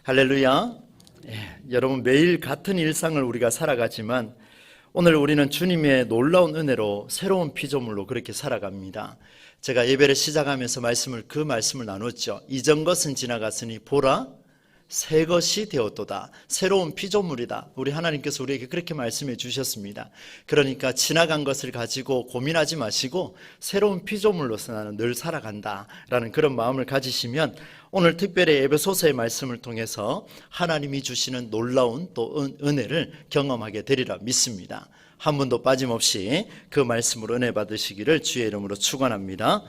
할렐루야. 여러분, 매일 같은 일상을 우리가 살아가지만 오늘 우리는 주님의 놀라운 은혜로 새로운 피조물로 그렇게 살아갑니다. 제가 예배를 시작하면서 그 말씀을 나눴죠. 이전 것은 지나갔으니 보라 새 것이 되었도다. 새로운 피조물이다. 우리 하나님께서 우리에게 그렇게 말씀해 주셨습니다. 그러니까 지나간 것을 가지고 고민하지 마시고 새로운 피조물로서 나는 늘 살아간다 라는 그런 마음을 가지시면 오늘 특별히 에베소서의 말씀을 통해서 하나님이 주시는 놀라운 또 은혜를 경험하게 되리라 믿습니다. 한 분도 빠짐없이 그 말씀으로 은혜 받으시기를 주의 이름으로 축원합니다.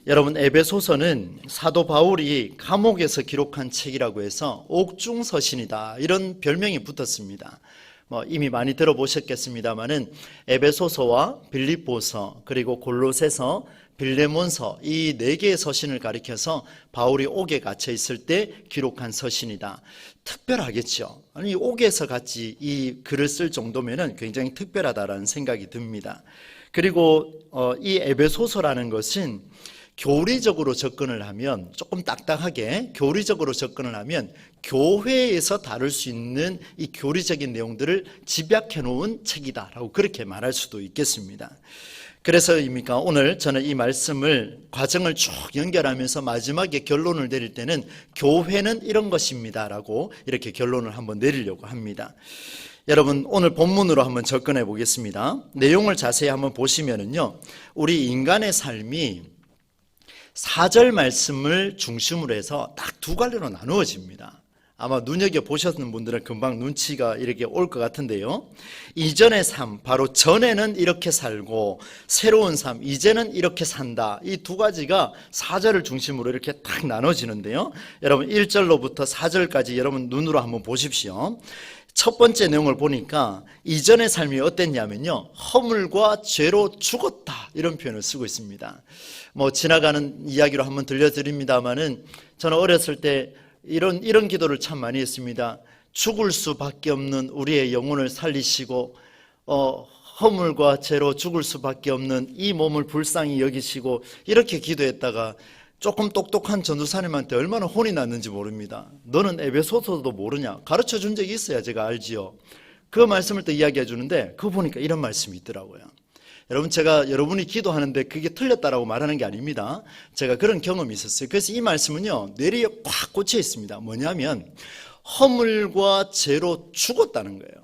여러분, 에베소서는 사도 바울이 감옥에서 기록한 책이라고 해서 옥중서신이다 이런 별명이 붙었습니다. 이미 많이 들어보셨겠습니다마는 에베소서와 빌립보서 그리고 골로새서, 빌레몬서 이 네 개의 서신을 가리켜서 바울이 옥에 갇혀 있을 때 기록한 서신이다. 특별하겠죠. 아니, 옥에서 같이 이 글을 쓸 정도면은 굉장히 특별하다라는 생각이 듭니다. 그리고 이 에베소서라는 것은 교리적으로 접근을 하면 조금 딱딱하게 교리적으로 접근을 하면 교회에서 다룰 수 있는 이 교리적인 내용들을 집약해 놓은 책이다라고 그렇게 말할 수도 있겠습니다. 그래서입니까 오늘 저는 이 말씀을 과정을 쭉 연결하면서 마지막에 결론을 내릴 때는 교회는 이런 것입니다라고 이렇게 결론을 한번 내리려고 합니다. 여러분, 오늘 본문으로 한번 접근해 보겠습니다. 내용을 자세히 한번 보시면은요, 우리 인간의 삶이 4절 말씀을 중심으로 해서 딱 두 갈래로 나누어집니다. 아마 눈여겨보셨는 분들은 금방 눈치가 이렇게 올 것 같은데요. 이전의 삶, 바로 전에는 이렇게 살고 새로운 삶, 이제는 이렇게 산다. 이 두 가지가 4절을 중심으로 이렇게 딱 나눠지는데요. 여러분 1절로부터 4절까지 여러분 눈으로 한번 보십시오. 첫 번째 내용을 보니까 이전의 삶이 어땠냐면요, 허물과 죄로 죽었다 이런 표현을 쓰고 있습니다. 지나가는 이야기로 한번 들려드립니다마는 저는 어렸을 때 이런 기도를 참 많이 했습니다. 죽을 수밖에 없는 우리의 영혼을 살리시고 허물과 죄로 죽을 수밖에 없는 이 몸을 불쌍히 여기시고, 이렇게 기도했다가 조금 똑똑한 전도사님한테 얼마나 혼이 났는지 모릅니다. 너는 에베소서도 모르냐? 가르쳐 준 적이 있어야 제가 알지요. 그 말씀을 또 이야기해 주는데 그거 보니까 이런 말씀이 있더라고요. 여러분, 제가 여러분이 기도하는데 그게 틀렸다라고 말하는 게 아닙니다. 제가 그런 경험이 있었어요. 그래서 이 말씀은요, 뇌리에 꽉 꽂혀 있습니다. 뭐냐면 허물과 죄로 죽었다는 거예요.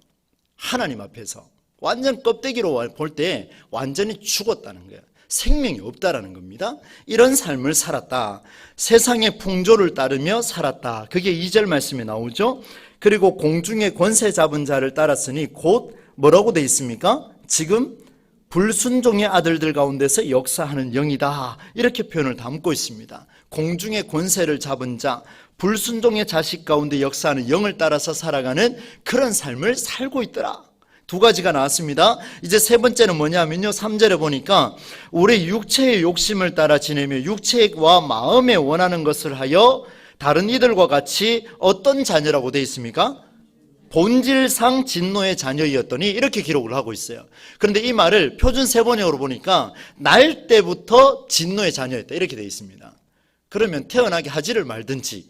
하나님 앞에서 완전 껍데기로 볼 때 완전히 죽었다는 거예요. 생명이 없다라는 겁니다. 이런 삶을 살았다. 세상의 풍조를 따르며 살았다. 그게 2절 말씀에 나오죠. 그리고 공중의 권세 잡은 자를 따랐으니 곧 뭐라고 돼 있습니까? 지금 불순종의 아들들 가운데서 역사하는 영이다. 이렇게 표현을 담고 있습니다. 공중의 권세를 잡은 자, 불순종의 자식 가운데 역사하는 영을 따라서 살아가는 그런 삶을 살고 있더라. 두 가지가 나왔습니다. 이제 세 번째는 뭐냐면요, 3절에 보니까 우리 육체의 욕심을 따라 지내며 육체와 마음에 원하는 것을 하여 다른 이들과 같이 어떤 자녀라고 되어 있습니까? 본질상 진노의 자녀이었더니 이렇게 기록을 하고 있어요. 그런데 이 말을 표준 세번역으로 보니까 날 때부터 진노의 자녀였다 이렇게 되어 있습니다. 그러면 태어나게 하지를 말든지,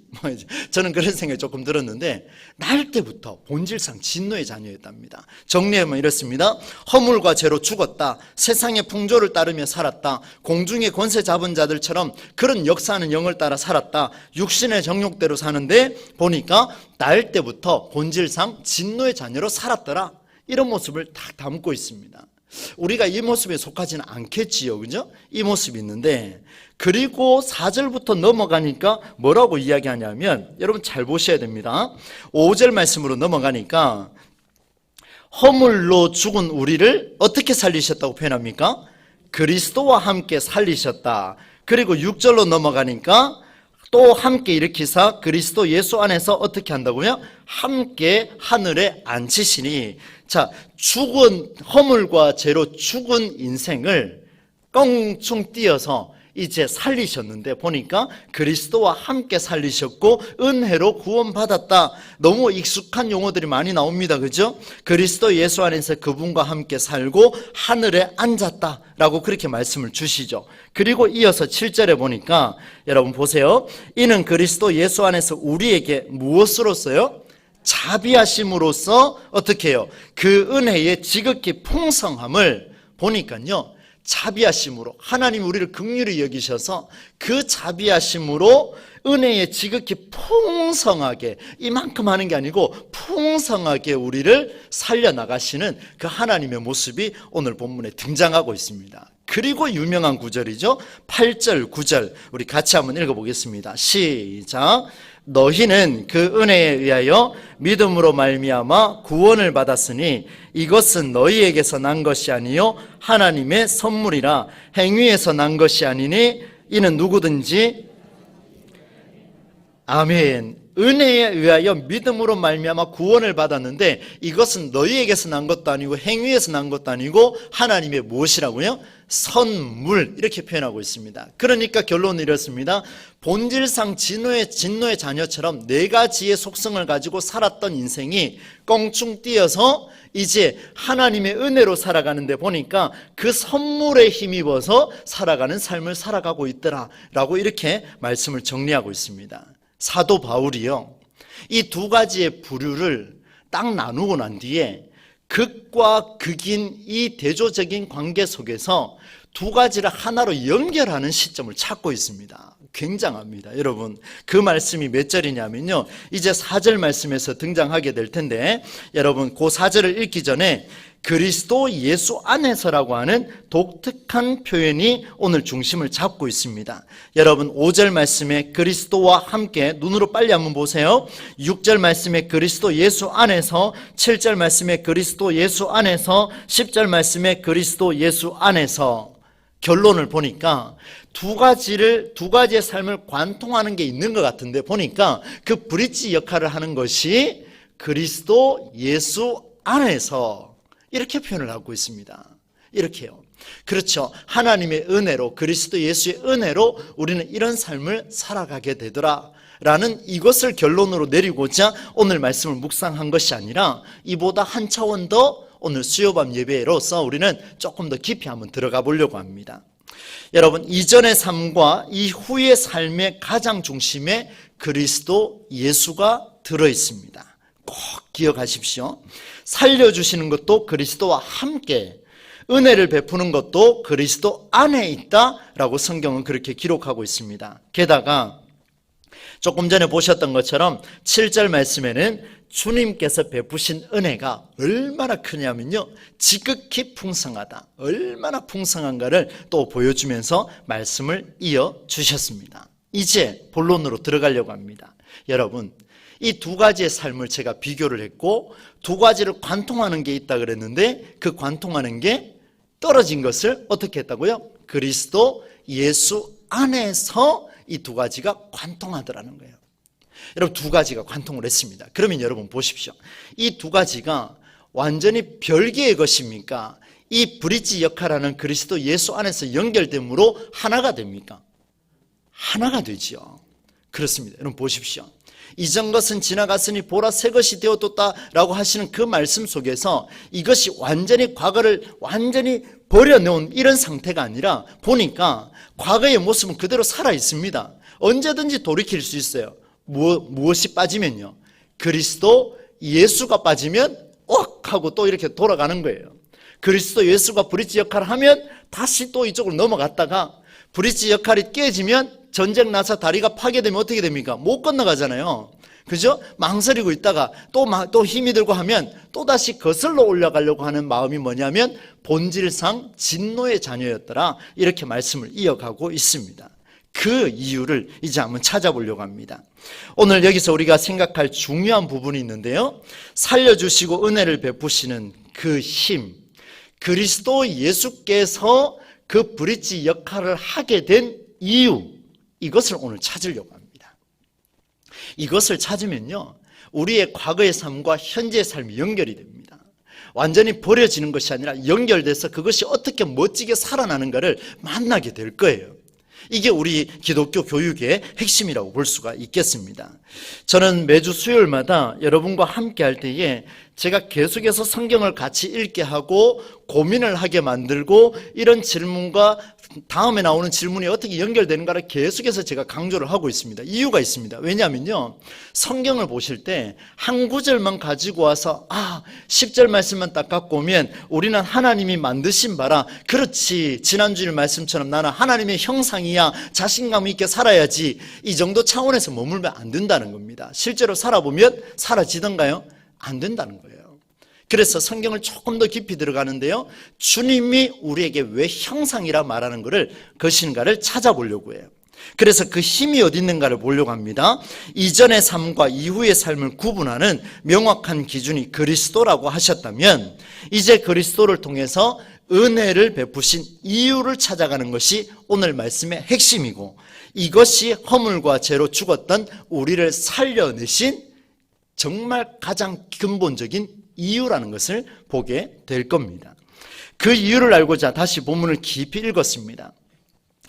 저는 그런 생각이 조금 들었는데 날 때부터 본질상 진노의 자녀였답니다. 정리하면 이렇습니다. 허물과 죄로 죽었다. 세상의 풍조를 따르며 살았다. 공중의 권세 잡은 자들처럼 그런 역사하는 영을 따라 살았다. 육신의 정욕대로 사는데 보니까 날 때부터 본질상 진노의 자녀로 살았더라. 이런 모습을 딱 담고 있습니다. 우리가 이 모습에 속하지는 않겠지요, 그죠? 이 모습이 있는데, 그리고 4절부터 넘어가니까 뭐라고 이야기하냐면, 여러분 잘 보셔야 됩니다. 5절 말씀으로 넘어가니까 허물로 죽은 우리를 어떻게 살리셨다고 표현합니까? 그리스도와 함께 살리셨다. 그리고 6절로 넘어가니까 또 함께 일으키사 그리스도 예수 안에서 어떻게 한다고요? 함께 하늘에 앉히시니. 자, 죽은 허물과 죄로 죽은 인생을 껑충 띄어서 이제 살리셨는데 보니까 그리스도와 함께 살리셨고 은혜로 구원받았다. 너무 익숙한 용어들이 많이 나옵니다. 그죠? 그리스도 예수 안에서 그분과 함께 살고 하늘에 앉았다라고 그렇게 말씀을 주시죠. 그리고 이어서 7절에 보니까 여러분 보세요. 이는 그리스도 예수 안에서 우리에게 무엇으로써요? 자비하심으로써 어떻게 해요? 그 은혜의 지극히 풍성함을 보니까요, 자비하심으로 하나님 우리를 긍휼히 여기셔서 그 자비하심으로 은혜의 지극히 풍성하게, 이만큼 하는 게 아니고 풍성하게 우리를 살려나가시는 그 하나님의 모습이 오늘 본문에 등장하고 있습니다. 그리고 유명한 구절이죠. 8절 9절 우리 같이 한번 읽어보겠습니다. 시작. 너희는 그 은혜에 의하여 믿음으로 말미암아 구원을 받았으니 이것은 너희에게서 난 것이 아니요 하나님의 선물이라. 행위에서 난 것이 아니니 이는 누구든지 아멘. 은혜에 의하여 믿음으로 말미암아 구원을 받았는데 이것은 너희에게서 난 것도 아니고 행위에서 난 것도 아니고 하나님의 무엇이라고요? 선물, 이렇게 표현하고 있습니다. 그러니까 결론은 이렇습니다. 본질상 진노의 자녀처럼 네 가지의 속성을 가지고 살았던 인생이 껑충 뛰어서 이제 하나님의 은혜로 살아가는데 보니까 그 선물에 힘입어서 살아가는 삶을 살아가고 있더라라고 이렇게 말씀을 정리하고 있습니다. 사도 바울이요, 이 두 가지의 부류를 딱 나누고 난 뒤에 극과 극인 이 대조적인 관계 속에서 두 가지를 하나로 연결하는 시점을 찾고 있습니다. 굉장합니다. 여러분, 그 말씀이 몇 절이냐면요, 이제 4절 말씀에서 등장하게 될 텐데, 여러분 그 4절을 읽기 전에 그리스도 예수 안에서라고 하는 독특한 표현이 오늘 중심을 잡고 있습니다. 여러분 5절 말씀에 그리스도와 함께, 눈으로 빨리 한번 보세요. 6절 말씀에 그리스도 예수 안에서, 7절 말씀에 그리스도 예수 안에서, 10절 말씀에 그리스도 예수 안에서. 결론을 보니까 두 가지의 삶을 관통하는 게 있는 것 같은데 보니까 그 브릿지 역할을 하는 것이 그리스도 예수 안에서, 이렇게 표현을 하고 있습니다. 이렇게요. 그렇죠. 하나님의 은혜로, 그리스도 예수의 은혜로 우리는 이런 삶을 살아가게 되더라 라는 이것을 결론으로 내리고자 오늘 말씀을 묵상한 것이 아니라 이보다 한 차원 더 오늘 수요밤 예배로서 우리는 조금 더 깊이 한번 들어가 보려고 합니다. 여러분, 이전의 삶과 이후의 삶의 가장 중심에 그리스도 예수가 들어있습니다. 꼭 기억하십시오. 살려주시는 것도 그리스도와 함께, 은혜를 베푸는 것도 그리스도 안에 있다라고 성경은 그렇게 기록하고 있습니다. 게다가 조금 전에 보셨던 것처럼 7절 말씀에는 주님께서 베푸신 은혜가 얼마나 크냐면요, 지극히 풍성하다, 얼마나 풍성한가를 또 보여주면서 말씀을 이어주셨습니다. 이제 본론으로 들어가려고 합니다. 여러분, 이 두 가지의 삶을 제가 비교를 했고 두 가지를 관통하는 게 있다 그랬는데 그 관통하는 게 떨어진 것을 어떻게 했다고요? 그리스도 예수 안에서 이 두 가지가 관통하더라는 거예요. 여러분, 두 가지가 관통을 했습니다. 그러면 여러분 보십시오. 이 두 가지가 완전히 별개의 것입니까? 이 브릿지 역할하는 그리스도 예수 안에서 연결됨으로 하나가 됩니까? 하나가 되죠. 그렇습니다. 여러분 보십시오. 이전 것은 지나갔으니 보라 새 것이 되어졌다라고 하시는 그 말씀 속에서 이것이 완전히 과거를 완전히 버려놓은 이런 상태가 아니라 보니까 과거의 모습은 그대로 살아 있습니다. 언제든지 돌이킬 수 있어요. 무엇이 빠지면요, 그리스도 예수가 빠지면 하고 또 이렇게 돌아가는 거예요. 그리스도 예수가 브릿지 역할을 하면 다시 또 이쪽으로 넘어갔다가 브릿지 역할이 깨지면 전쟁 나서 다리가 파괴되면 어떻게 됩니까? 못 건너가잖아요. 그죠? 망설이고 있다가 또 힘이 들고 하면 또다시 거슬러 올라가려고 하는 마음이 뭐냐면 본질상 진노의 자녀였더라, 이렇게 말씀을 이어가고 있습니다. 그 이유를 이제 한번 찾아보려고 합니다. 오늘 여기서 우리가 생각할 중요한 부분이 있는데요, 살려주시고 은혜를 베푸시는 그 힘, 그리스도 예수께서 그 브릿지 역할을 하게 된 이유, 이것을 오늘 찾으려고 합니다. 이것을 찾으면요, 우리의 과거의 삶과 현재의 삶이 연결이 됩니다. 완전히 버려지는 것이 아니라 연결돼서 그것이 어떻게 멋지게 살아나는가를 만나게 될 거예요. 이게 우리 기독교 교육의 핵심이라고 볼 수가 있겠습니다. 저는 매주 수요일마다 여러분과 함께 할 때에 제가 계속해서 성경을 같이 읽게 하고 고민을 하게 만들고 이런 질문과 다음에 나오는 질문이 어떻게 연결되는가를 계속해서 제가 강조를 하고 있습니다. 이유가 있습니다. 왜냐하면요, 성경을 보실 때 한 구절만 가지고 와서 10절 말씀만 딱 갖고 오면 우리는 하나님이 만드신 바라, 그렇지, 지난주일 말씀처럼 나는 하나님의 형상이야, 자신감 있게 살아야지, 이 정도 차원에서 머물면 안 된다는 겁니다. 실제로 살아보면 사라지던가요? 안 된다는 거예요. 그래서 성경을 조금 더 깊이 들어가는데요, 주님이 우리에게 왜 형상이라 말하는 것인가를 찾아보려고 해요. 그래서 그 힘이 어디 있는가를 보려고 합니다. 이전의 삶과 이후의 삶을 구분하는 명확한 기준이 그리스도라고 하셨다면, 이제 그리스도를 통해서 은혜를 베푸신 이유를 찾아가는 것이 오늘 말씀의 핵심이고, 이것이 허물과 죄로 죽었던 우리를 살려내신 정말 가장 근본적인 이유라는 것을 보게 될 겁니다. 그 이유를 알고자 다시 본문을 깊이 읽었습니다.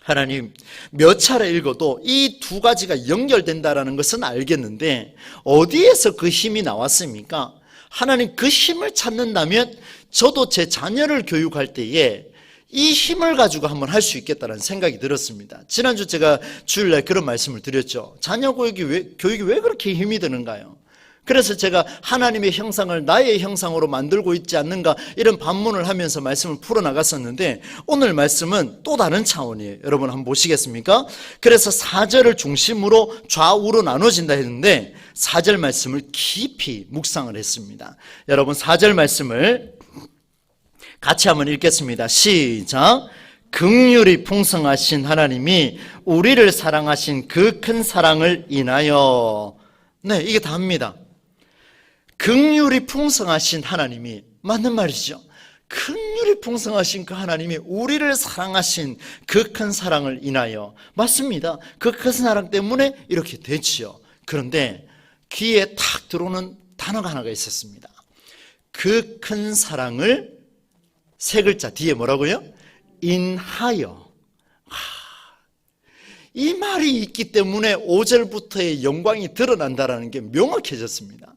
하나님, 몇 차례 읽어도 이 두 가지가 연결된다는 것은 알겠는데 어디에서 그 힘이 나왔습니까? 하나님, 그 힘을 찾는다면 저도 제 자녀를 교육할 때에 이 힘을 가지고 한번 할 수 있겠다는 생각이 들었습니다. 지난주 제가 주일날 그런 말씀을 드렸죠. 자녀 교육이 왜 그렇게 힘이 드는가요? 그래서 제가 하나님의 형상을 나의 형상으로 만들고 있지 않는가, 이런 반문을 하면서 말씀을 풀어나갔었는데, 오늘 말씀은 또 다른 차원이에요. 여러분 한번 보시겠습니까? 그래서 4절을 중심으로 좌우로 나눠진다 했는데 4절 말씀을 깊이 묵상을 했습니다. 여러분 4절 말씀을 같이 한번 읽겠습니다. 시작. 긍휼이 풍성하신 하나님이 우리를 사랑하신 그 큰 사랑을 인하여. 네, 이게 답니다. 긍휼이 풍성하신 하나님이, 맞는 말이죠. 긍휼이 풍성하신 그 하나님이 우리를 사랑하신 그 큰 사랑을 인하여. 맞습니다. 그 큰 사랑 때문에 이렇게 되지요. 그런데 귀에 탁 들어오는 단어가 하나가 있었습니다. 그 큰 사랑을, 세 글자 뒤에 뭐라고요? 인하여. 이 말이 있기 때문에 5절부터의 영광이 드러난다는 게 명확해졌습니다.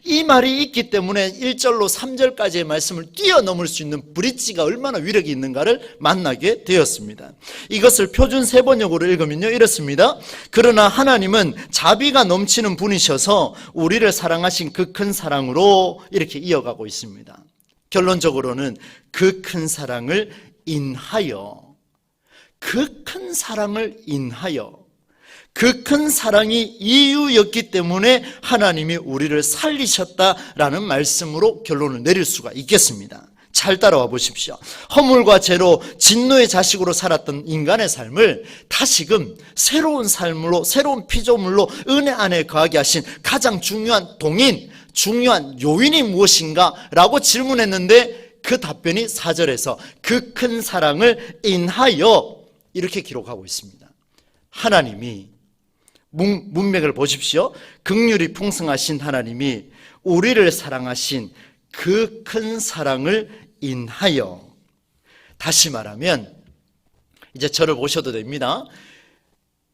이 말이 있기 때문에 1절로 3절까지의 말씀을 뛰어넘을 수 있는 브릿지가 얼마나 위력이 있는가를 만나게 되었습니다. 이것을 표준 세번역으로 읽으면요, 이렇습니다. 그러나 하나님은 자비가 넘치는 분이셔서 우리를 사랑하신 그 큰 사랑으로, 이렇게 이어가고 있습니다. 결론적으로는 그 큰 사랑을 인하여, 그 큰 사랑을 인하여, 그 큰 사랑이 이유였기 때문에 하나님이 우리를 살리셨다라는 말씀으로 결론을 내릴 수가 있겠습니다. 잘 따라와 보십시오. 허물과 죄로 진노의 자식으로 살았던 인간의 삶을 다시금 새로운 삶으로, 새로운 피조물로 은혜 안에 거하게 하신 가장 중요한 동인, 중요한 요인이 무엇인가 라고 질문했는데, 그 답변이 4절에서 그 큰 사랑을 인하여 이렇게 기록하고 있습니다. 하나님이, 문맥을 보십시오. 긍휼이 풍성하신 하나님이 우리를 사랑하신 그 큰 사랑을 인하여. 다시 말하면, 이제 저를 보셔도 됩니다.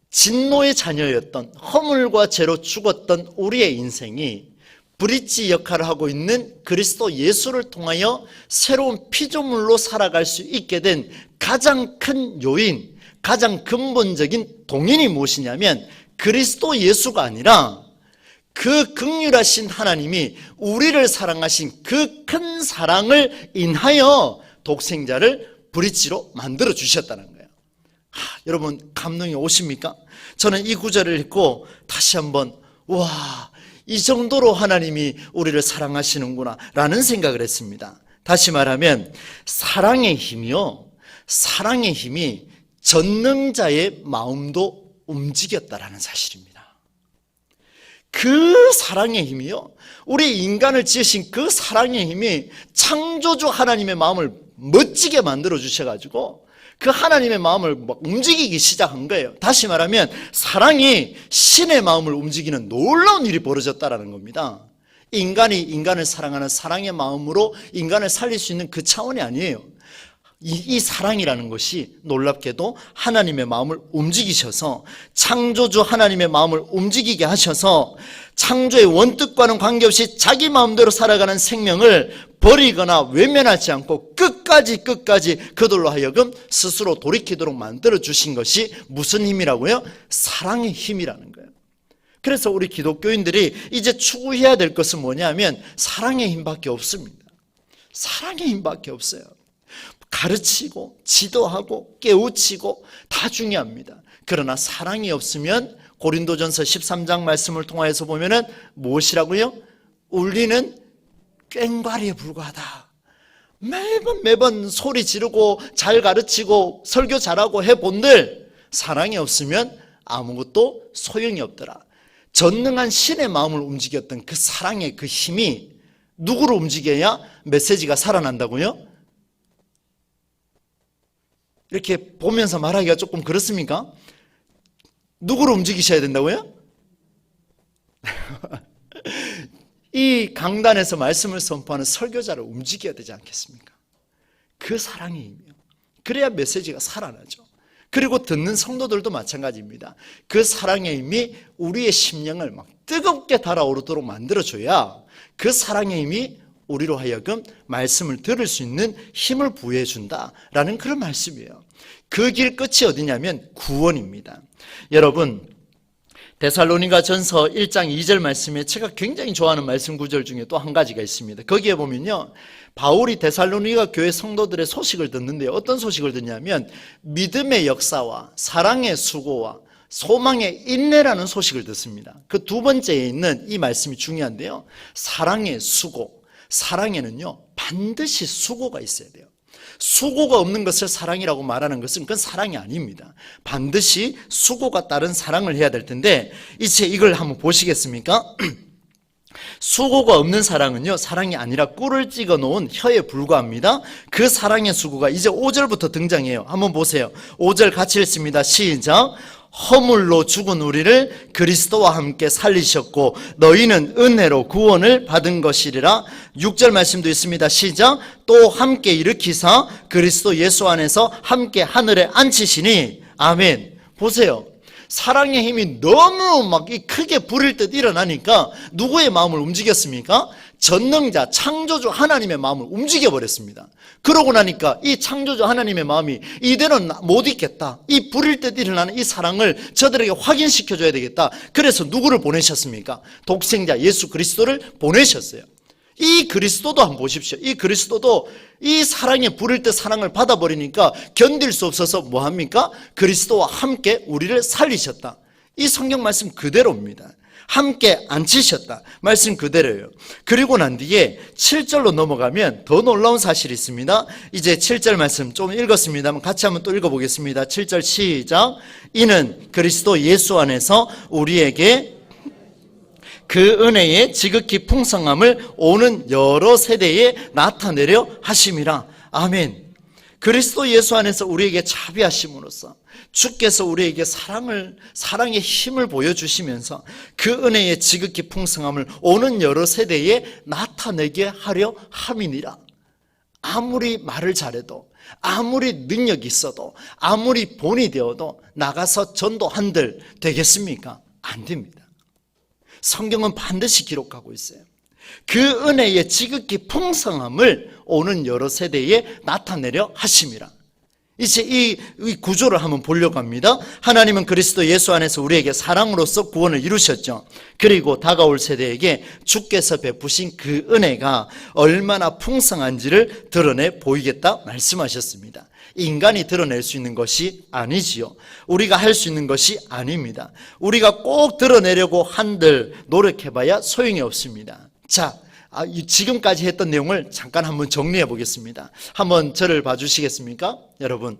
진노의 자녀였던, 허물과 죄로 죽었던 우리의 인생이 브릿지 역할을 하고 있는 그리스도 예수를 통하여 새로운 피조물로 살아갈 수 있게 된 가장 큰 요인, 가장 근본적인 동인이 무엇이냐면 그리스도 예수가 아니라 그 긍휼하신 하나님이 우리를 사랑하신 그 큰 사랑을 인하여 독생자를 브릿지로 만들어 주셨다는 거예요. 여러분 감동이 오십니까? 저는 이 구절을 읽고 다시 한번 이 정도로 하나님이 우리를 사랑하시는구나 라는 생각을 했습니다. 다시 말하면 사랑의 힘이요, 사랑의 힘이 전능자의 마음도 움직였다라는 사실입니다. 그 사랑의 힘이요, 우리 인간을 지으신 그 사랑의 힘이 창조주 하나님의 마음을 멋지게 만들어 주셔가지고 그 하나님의 마음을 막 움직이기 시작한 거예요. 다시 말하면 사랑이 신의 마음을 움직이는 놀라운 일이 벌어졌다는 겁니다. 인간이 인간을 사랑하는 사랑의 마음으로 인간을 살릴 수 있는 그 차원이 아니에요. 이 사랑이라는 것이 놀랍게도 하나님의 마음을 움직이셔서, 창조주 하나님의 마음을 움직이게 하셔서 창조의 원뜻과는 관계없이 자기 마음대로 살아가는 생명을 버리거나 외면하지 않고 끝까지 그들로 하여금 스스로 돌이키도록 만들어 주신 것이 무슨 힘이라고요? 사랑의 힘이라는 거예요. 그래서 우리 기독교인들이 이제 추구해야 될 것은 뭐냐면 사랑의 힘밖에 없습니다. 사랑의 힘밖에 없어요. 가르치고 지도하고 깨우치고 다 중요합니다. 그러나 사랑이 없으면 고린도전서 13장 말씀을 통하여서 보면은 무엇이라고요? 울리는 꽹과리에 불과하다. 매번 소리 지르고 잘 가르치고 설교 잘하고 해본들 사랑이 없으면 아무것도 소용이 없더라. 전능한 신의 마음을 움직였던 그 사랑의 그 힘이 누구를 움직여야 메시지가 살아난다고요? 이렇게 보면서 말하기가 조금 그렇습니까? 누구를 움직이셔야 된다고요? 이 강단에서 말씀을 선포하는 설교자를 움직여야 되지 않겠습니까? 그 사랑의 힘이요. 그래야 메시지가 살아나죠. 그리고 듣는 성도들도 마찬가지입니다. 그 사랑의 힘이 우리의 심령을 막 뜨겁게 달아오르도록 만들어줘야 그 사랑의 힘이 우리로 하여금 말씀을 들을 수 있는 힘을 부여해 준다라는 그런 말씀이에요. 그 길 끝이 어디냐면 구원입니다. 여러분, 데살로니가 전서 1장 2절 말씀에 제가 굉장히 좋아하는 말씀 구절 중에 또 한 가지가 있습니다. 거기에 보면요, 바울이 데살로니가 교회 성도들의 소식을 듣는데요, 어떤 소식을 듣냐면 믿음의 역사와 사랑의 수고와 소망의 인내라는 소식을 듣습니다. 그 두 번째에 있는 이 말씀이 중요한데요, 사랑의 수고. 사랑에는요 반드시 수고가 있어야 돼요. 수고가 없는 것을 사랑이라고 말하는 것은 그건 사랑이 아닙니다. 반드시 수고가 따른 사랑을 해야 될 텐데, 이제 이걸 한번 보시겠습니까? 수고가 없는 사랑은요 사랑이 아니라 꿀을 찍어 놓은 혀에 불과합니다. 그 사랑의 수고가 이제 5절부터 등장해요. 한번 보세요. 5절 같이 읽습니다. 시작. 허물로 죽은 우리를 그리스도와 함께 살리셨고 너희는 은혜로 구원을 받은 것이리라. 6절 말씀도 있습니다. 시작. 또 함께 일으키사 그리스도 예수 안에서 함께 하늘에 앉히시니. 아멘. 보세요. 사랑의 힘이 너무 막 크게 부릴 듯 일어나니까 누구의 마음을 움직였습니까? 전능자 창조주 하나님의 마음을 움직여버렸습니다. 그러고 나니까 이 창조주 하나님의 마음이 이대로는 못 있겠다, 이 부릴 듯 일어나는 이 사랑을 저들에게 확인시켜줘야 되겠다. 그래서 누구를 보내셨습니까? 독생자 예수 그리스도를 보내셨어요. 이 그리스도도 한번 보십시오. 이 그리스도도 이 사랑에 부릴 듯 사랑을 받아버리니까 견딜 수 없어서 뭐합니까? 그리스도와 함께 우리를 살리셨다. 이 성경 말씀 그대로입니다. 함께 앉히셨다. 말씀 그대로예요. 그리고 난 뒤에 7절로 넘어가면 더 놀라운 사실이 있습니다. 이제 7절 말씀 좀 읽었습니다만 같이 한번 또 읽어보겠습니다. 7절 시작. 이는 그리스도 예수 안에서 우리에게 그 은혜의 지극히 풍성함을 오는 여러 세대에 나타내려 하심이라. 아멘. 그리스도 예수 안에서 우리에게 자비하심으로써 주께서 우리에게 사랑의 힘을 보여주시면서 그 은혜의 지극히 풍성함을 오는 여러 세대에 나타내게 하려 함이니라. 아무리 말을 잘해도, 아무리 능력이 있어도, 아무리 본이 되어도 나가서 전도한들 되겠습니까? 안 됩니다. 성경은 반드시 기록하고 있어요. 그 은혜의 지극히 풍성함을 오는 여러 세대에 나타내려 하심이라. 이제 이 구조를 한번 보려고 합니다. 하나님은 그리스도 예수 안에서 우리에게 사랑으로서 구원을 이루셨죠. 그리고 다가올 세대에게 주께서 베푸신 그 은혜가 얼마나 풍성한지를 드러내 보이겠다 말씀하셨습니다. 인간이 드러낼 수 있는 것이 아니지요. 우리가 할 수 있는 것이 아닙니다. 우리가 꼭 드러내려고 한들 노력해봐야 소용이 없습니다. 자, 지금까지 했던 내용을 잠깐 한번 정리해 보겠습니다. 한번 저를 봐주시겠습니까? 여러분,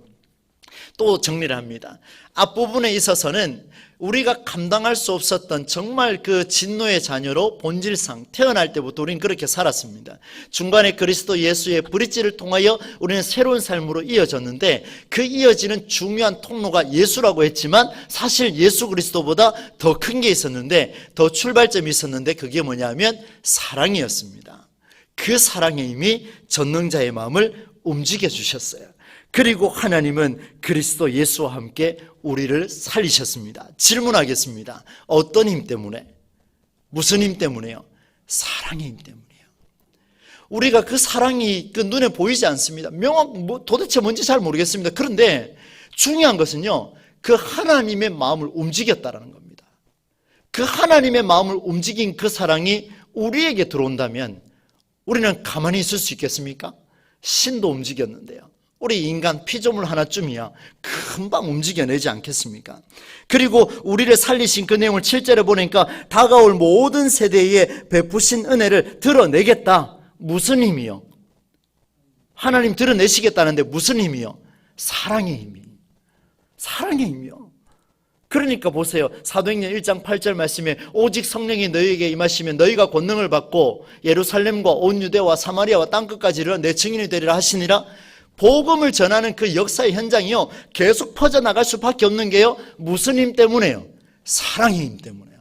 또 정리를 합니다. 앞부분에 있어서는 우리가 감당할 수 없었던 정말 그 진노의 자녀로 본질상 태어날 때부터 우리는 그렇게 살았습니다. 중간에 그리스도 예수의 브릿지를 통하여 우리는 새로운 삶으로 이어졌는데, 그 이어지는 중요한 통로가 예수라고 했지만 사실 예수 그리스도보다 더 큰 게 있었는데, 더 출발점이 있었는데, 그게 뭐냐면 사랑이었습니다. 그 사랑의 힘이 전능자의 마음을 움직여 주셨어요. 그리고 하나님은 그리스도 예수와 함께 우리를 살리셨습니다. 질문하겠습니다. 어떤 힘 때문에? 무슨 힘 때문에요? 사랑의 힘 때문이에요. 우리가 그 사랑이 그 눈에 보이지 않습니다. 도대체 뭔지 잘 모르겠습니다. 그런데 중요한 것은요, 그 하나님의 마음을 움직였다라는 겁니다. 그 하나님의 마음을 움직인 그 사랑이 우리에게 들어온다면 우리는 가만히 있을 수 있겠습니까? 신도 움직였는데요. 우리 인간 피조물 하나쯤이야 금방 움직여내지 않겠습니까? 그리고 우리를 살리신 그 내용을 7절에 보니까 다가올 모든 세대에 베푸신 은혜를 드러내겠다. 무슨 힘이요? 하나님 드러내시겠다는데 무슨 힘이요? 사랑의 힘이. 사랑의 힘이요. 그러니까 보세요. 사도행전 1장 8절 말씀에 오직 성령이 너희에게 임하시면 너희가 권능을 받고 예루살렘과 온 유대와 사마리아와 땅끝까지 이르러 내 증인이 되리라 하시니라. 복음을 전하는 그 역사의 현장이요, 계속 퍼져나갈 수밖에 없는 게요, 무슨 힘 때문에요? 사랑의 힘 때문에요.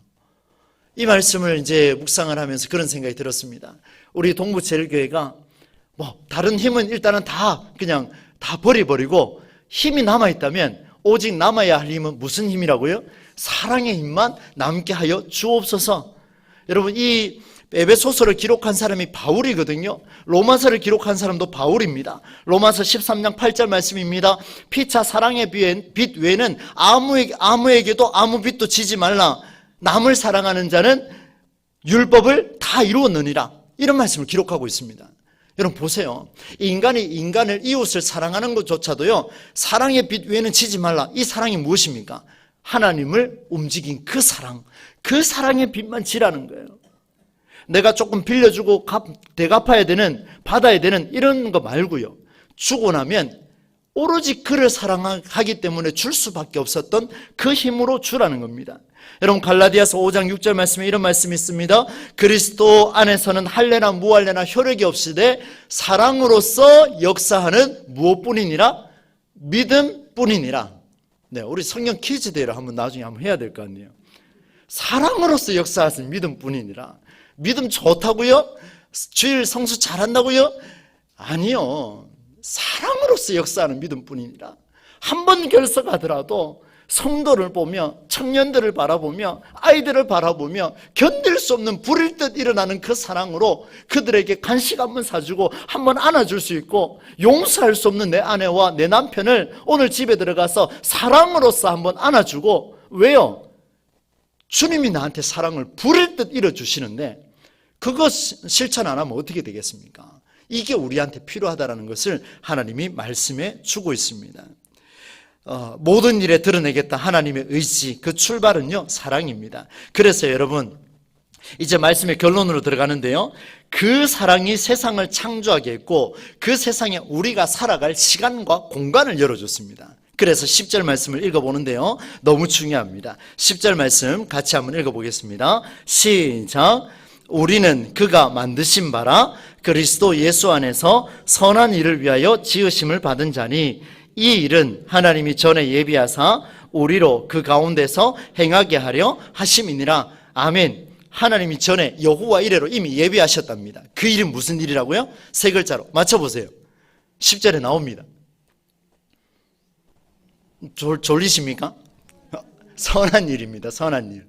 이 말씀을 이제 묵상을 하면서 그런 생각이 들었습니다. 우리 동부제일교회가 다른 힘은 일단은 그냥 다 버려버리고 힘이 남아있다면 오직 남아야 할 힘은 무슨 힘이라고요? 사랑의 힘만 남게 하여 주옵소서. 여러분, 이 에베소서를 기록한 사람이 바울이거든요. 로마서를 기록한 사람도 바울입니다. 로마서 13장 8절 말씀입니다. 피차 사랑의 빛 외에는 아무에게도 아무 빛도 지지 말라. 남을 사랑하는 자는 율법을 다 이루었느니라. 이런 말씀을 기록하고 있습니다. 여러분 보세요. 인간이 인간을, 이웃을 사랑하는 것조차도요, 사랑의 빛 외에는 지지 말라. 이 사랑이 무엇입니까? 하나님을 움직인 그 사랑, 그 사랑의 빛만 지라는 거예요. 내가 조금 빌려주고 대갚아야 되는, 받아야 되는 이런 거 말고요, 주고 나면 오로지 그를 사랑하기 때문에 줄 수밖에 없었던 그 힘으로 주라는 겁니다. 여러분, 갈라디아서 5장 6절 말씀에 이런 말씀이 있습니다. 그리스도 안에서는 할례나 무할례나 효력이 없으되 사랑으로서 역사하는 무엇뿐이니라? 믿음뿐이니라. 네, 우리 성경 퀴즈 대회를 나중에 한번 해야 될 것 같네요. 사랑으로서 역사하는 믿음뿐이니라. 믿음 좋다고요? 주일 성수 잘한다고요? 아니요. 사랑으로서 역사하는 믿음뿐이니라. 한 번 결석하더라도 성도를 보며, 청년들을 바라보며, 아이들을 바라보며 견딜 수 없는 불일 듯 일어나는 그 사랑으로 그들에게 간식 한번 사주고 한번 안아줄 수 있고, 용서할 수 없는 내 아내와 내 남편을 오늘 집에 들어가서 사랑으로서 한번 안아주고. 왜요? 주님이 나한테 사랑을 불일 듯 일어주시는데 그거 실천 안 하면 어떻게 되겠습니까? 이게 우리한테 필요하다는 것을 하나님이 말씀해 주고 있습니다. 모든 일에 드러내겠다 하나님의 의지, 그 출발은요, 사랑입니다. 그래서 여러분, 이제 말씀의 결론으로 들어가는데요, 그 사랑이 세상을 창조하게 했고 그 세상에 우리가 살아갈 시간과 공간을 열어줬습니다. 그래서 10절 말씀을 읽어보는데요, 너무 중요합니다. 10절 말씀 같이 한번 읽어보겠습니다. 시작. 우리는 그가 만드신 바라 그리스도 예수 안에서 선한 일을 위하여 지으심을 받은 자니 이 일은 하나님이 전에 예비하사 우리로 그 가운데서 행하게 하려 하심이니라. 아멘. 하나님이 전에 여호와 이레로 이미 예비하셨답니다. 그 일은 무슨 일이라고요? 세 글자로 맞춰보세요. 10절에 나옵니다. 졸리십니까? 선한 일입니다. 선한 일.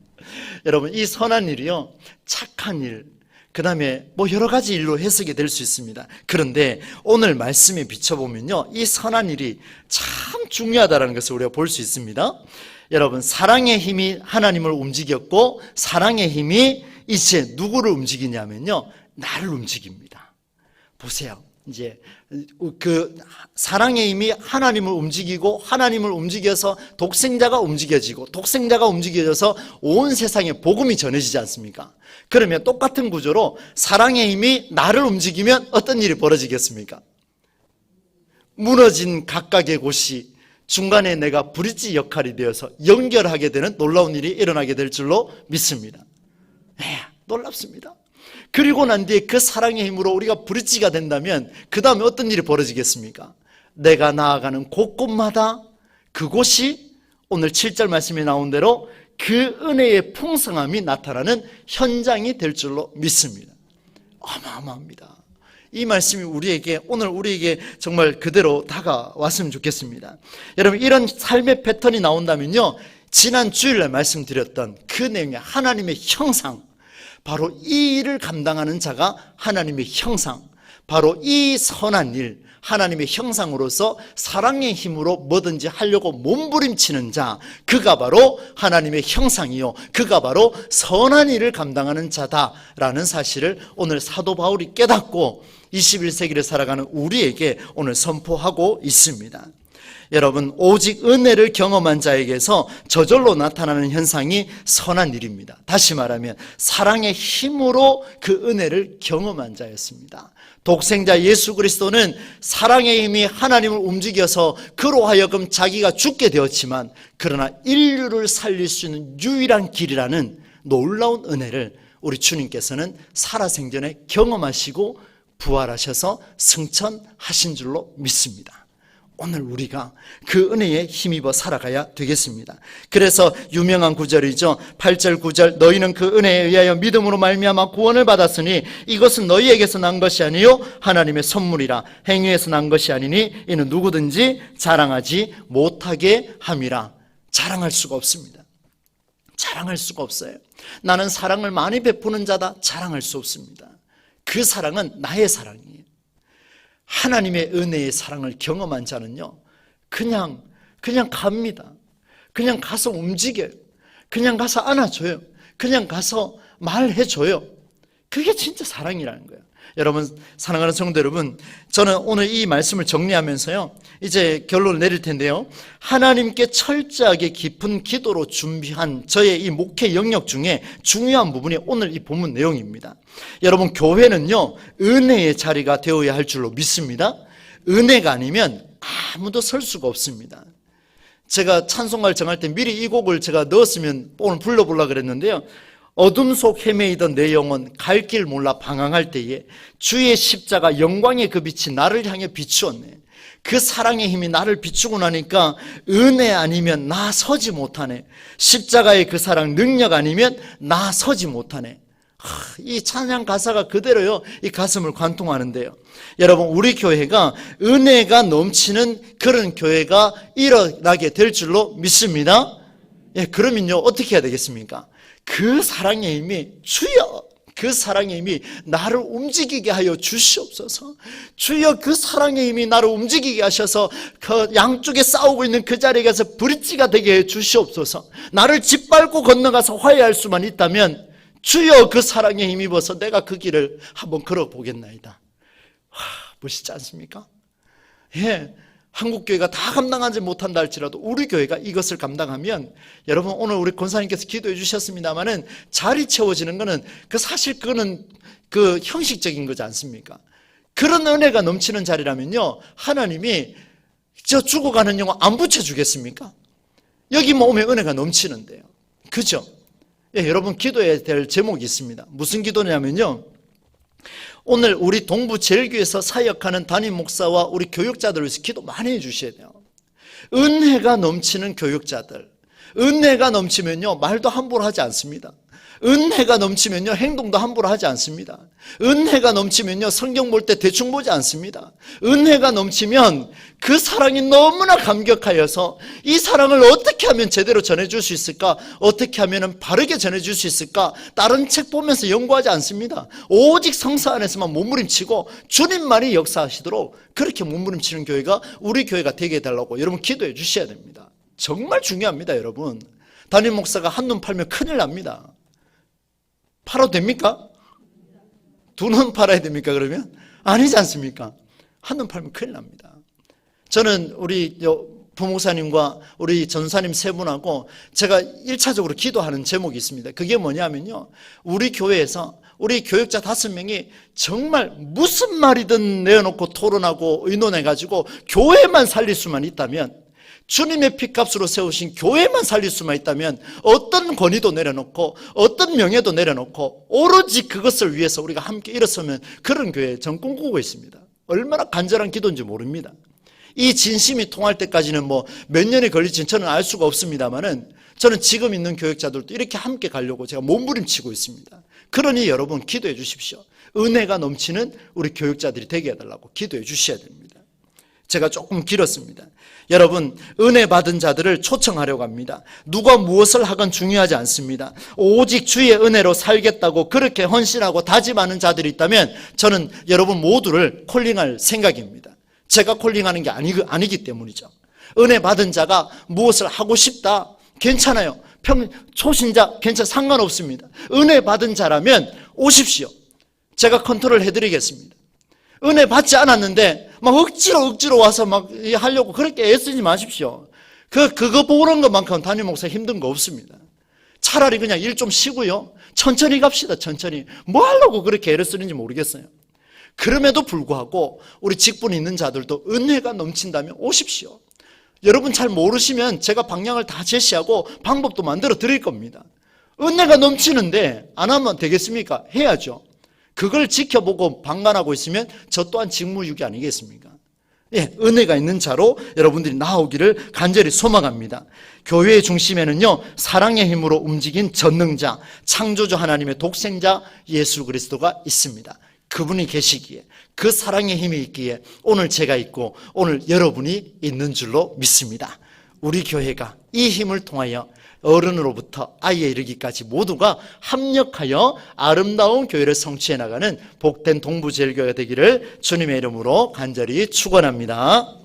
여러분, 이 선한 일이요, 착한 일, 그 다음에 여러 가지 일로 해석이 될 수 있습니다. 그런데 오늘 말씀에 비춰보면요, 이 선한 일이 참 중요하다는 것을 우리가 볼 수 있습니다. 여러분, 사랑의 힘이 하나님을 움직였고 사랑의 힘이 이제 누구를 움직이냐면요, 나를 움직입니다. 보세요. 이제 그 사랑의 힘이 하나님을 움직이고 하나님을 움직여서 독생자가 움직여지고 독생자가 움직여져서 온 세상에 복음이 전해지지 않습니까? 그러면 똑같은 구조로 사랑의 힘이 나를 움직이면 어떤 일이 벌어지겠습니까? 무너진 각각의 곳이 중간에 내가 브릿지 역할이 되어서 연결하게 되는 놀라운 일이 일어나게 될 줄로 믿습니다. 놀랍습니다. 그리고 난 뒤에 그 사랑의 힘으로 우리가 브릿지가 된다면 그 다음에 어떤 일이 벌어지겠습니까? 내가 나아가는 곳곳마다 그곳이 오늘 7절 말씀에 나온 대로 그 은혜의 풍성함이 나타나는 현장이 될 줄로 믿습니다. 어마어마합니다. 이 말씀이 오늘 우리에게 정말 그대로 다가왔으면 좋겠습니다. 여러분, 이런 삶의 패턴이 나온다면요, 지난 주일날 말씀드렸던 그 내용의 하나님의 형상, 바로 이 일을 감당하는 자가 하나님의 형상, 바로 이 선한 일, 하나님의 형상으로서 사랑의 힘으로 뭐든지 하려고 몸부림치는 자, 그가 바로 하나님의 형상이요, 그가 바로 선한 일을 감당하는 자다라는 사실을 오늘 사도 바울이 깨닫고 21세기를 살아가는 우리에게 오늘 선포하고 있습니다. 여러분, 오직 은혜를 경험한 자에게서 저절로 나타나는 현상이 선한 일입니다. 다시 말하면 사랑의 힘으로 그 은혜를 경험한 자였습니다. 독생자 예수 그리스도는 사랑의 힘이 하나님을 움직여서 그로 하여금 자기가 죽게 되었지만, 그러나 인류를 살릴 수 있는 유일한 길이라는 놀라운 은혜를 우리 주님께서는 살아생전에 경험하시고 부활하셔서 승천하신 줄로 믿습니다. 오늘 우리가 그 은혜에 힘입어 살아가야 되겠습니다. 그래서 유명한 구절이죠. 8절 9절, 너희는 그 은혜에 의하여 믿음으로 말미암아 구원을 받았으니 이것은 너희에게서 난 것이 아니요 하나님의 선물이라. 행위에서 난 것이 아니니 이는 누구든지 자랑하지 못하게 함이라. 자랑할 수가 없습니다. 자랑할 수가 없어요. 나는 사랑을 많이 베푸는 자다, 자랑할 수 없습니다. 그 사랑은 나의 사랑이에요. 하나님의 은혜의 사랑을 경험한 자는요, 그냥 갑니다. 그냥 가서 움직여요. 그냥 가서 안아줘요. 그냥 가서 말해줘요. 그게 진짜 사랑이라는 거예요. 여러분, 사랑하는 성도 여러분, 저는 오늘 이 말씀을 정리하면서요, 이제 결론을 내릴 텐데요, 하나님께 철저하게 깊은 기도로 준비한 저의 이 목회 영역 중에 중요한 부분이 오늘 이 본문 내용입니다. 여러분, 교회는요, 은혜의 자리가 되어야 할 줄로 믿습니다. 은혜가 아니면 아무도 설 수가 없습니다. 제가 찬송가를 정할 때 미리 이 곡을 제가 넣었으면 오늘 불러보려고 그랬는데요, 어둠 속 헤매이던 내 영혼 갈 길 몰라 방황할 때에 주의 십자가 영광의 그 빛이 나를 향해 비추었네. 그 사랑의 힘이 나를 비추고 나니까 은혜 아니면 나 서지 못하네. 십자가의 그 사랑 능력 아니면 나 서지 못하네. 이 찬양 가사가 그대로요, 이 가슴을 관통하는데요, 여러분, 우리 교회가 은혜가 넘치는 그런 교회가 일어나게 될 줄로 믿습니다. 예, 그러면요, 어떻게 해야 되겠습니까? 그 사랑의 힘이, 주여, 그 사랑의 힘이 나를 움직이게 하여 주시옵소서. 주여, 그 사랑의 힘이 나를 움직이게 하셔서 그 양쪽에 싸우고 있는 그 자리에 가서 브릿지가 되게 해 주시옵소서. 나를 짓밟고 건너가서 화해할 수만 있다면 주여, 그 사랑의 힘입어서 내가 그 길을 한번 걸어보겠나이다. 멋있지 않습니까? 예. 한국교회가 다 감당하지 못한다 할지라도 우리 교회가 이것을 감당하면, 여러분, 오늘 우리 권사님께서 기도해 주셨습니다마는 자리 채워지는 거는 사실 그거는 그 형식적인 거지 않습니까? 그런 은혜가 넘치는 자리라면요, 하나님이 저 죽어가는 영혼 안 붙여주겠습니까? 여기만 오면 은혜가 넘치는데요. 그죠? 예, 여러분, 기도해야 될 제목이 있습니다. 무슨 기도냐면요, 오늘 우리 동부 제일교회에서 사역하는 담임 목사와 우리 교육자들을 위해서 기도 많이 해주셔야 돼요. 은혜가 넘치는 교육자들, 은혜가 넘치면요, 말도 함부로 하지 않습니다. 은혜가 넘치면요, 행동도 함부로 하지 않습니다. 은혜가 넘치면요, 성경 볼 때 대충 보지 않습니다. 은혜가 넘치면 그 사랑이 너무나 감격하여서 이 사랑을 어떻게 하면 제대로 전해줄 수 있을까? 어떻게 하면 바르게 전해줄 수 있을까? 다른 책 보면서 연구하지 않습니다. 오직 성사 안에서만 몸부림치고 주님만이 역사하시도록 그렇게 몸부림치는 교회가 우리 교회가 되게 해달라고 여러분 기도해 주셔야 됩니다. 정말 중요합니다. 여러분, 담임 목사가 한눈 팔면 큰일 납니다. 팔아도 됩니까? 두 눈 팔아야 됩니까? 그러면? 아니지 않습니까? 한눈 팔면 큰일 납니다. 저는 우리 부목사님과 우리 전사님 세 분하고 제가 1차적으로 기도하는 제목이 있습니다. 그게 뭐냐면요, 우리 교회에서 우리 교육자 5명이 정말 무슨 말이든 내어놓고 토론하고 의논해가지고 교회만 살릴 수만 있다면, 주님의 피값으로 세우신 교회만 살릴 수만 있다면 어떤 권위도 내려놓고 어떤 명예도 내려놓고 오로지 그것을 위해서 우리가 함께 일어서면 그런 교회 전 꿈꾸고 있습니다. 얼마나 간절한 기도인지 모릅니다. 이 진심이 통할 때까지는 뭐 몇 년이 걸릴지는 저는 알 수가 없습니다만은 저는 지금 있는 교육자들도 이렇게 함께 가려고 제가 몸부림치고 있습니다. 그러니 여러분 기도해 주십시오. 은혜가 넘치는 우리 교육자들이 되게 해달라고 기도해 주셔야 됩니다. 제가 조금 길었습니다. 여러분, 은혜 받은 자들을 초청하려고 합니다. 누가 무엇을 하건 중요하지 않습니다. 오직 주의 은혜로 살겠다고 그렇게 헌신하고 다짐하는 자들이 있다면 저는 여러분 모두를 콜링할 생각입니다. 제가 콜링하는 게 아니기 때문이죠. 은혜 받은 자가 무엇을 하고 싶다, 괜찮아요. 초신자 괜찮아, 상관없습니다. 은혜 받은 자라면 오십시오. 제가 컨트롤 해드리겠습니다. 은혜 받지 않았는데 막 억지로 와서 막 하려고 그렇게 애쓰지 마십시오. 그거 보는 것만큼 담임 목사 힘든 거 없습니다. 차라리 그냥 일 좀 쉬고요. 천천히 갑시다. 천천히. 뭐 하려고 그렇게 애를 쓰는지 모르겠어요. 그럼에도 불구하고 우리 직분 있는 자들도 은혜가 넘친다면 오십시오. 여러분 잘 모르시면 제가 방향을 다 제시하고 방법도 만들어 드릴 겁니다. 은혜가 넘치는데 안 하면 되겠습니까? 해야죠. 그걸 지켜보고 방관하고 있으면 저 또한 직무유기 아니겠습니까? 예, 은혜가 있는 자로 여러분들이 나오기를 간절히 소망합니다. 교회의 중심에는요, 사랑의 힘으로 움직인 전능자, 창조주 하나님의 독생자 예수 그리스도가 있습니다. 그분이 계시기에, 그 사랑의 힘이 있기에 오늘 제가 있고 오늘 여러분이 있는 줄로 믿습니다. 우리 교회가 이 힘을 통하여 어른으로부터 아이에 이르기까지 모두가 합력하여 아름다운 교회를 성취해 나가는 복된 동부제일교회가 되기를 주님의 이름으로 간절히 축원합니다.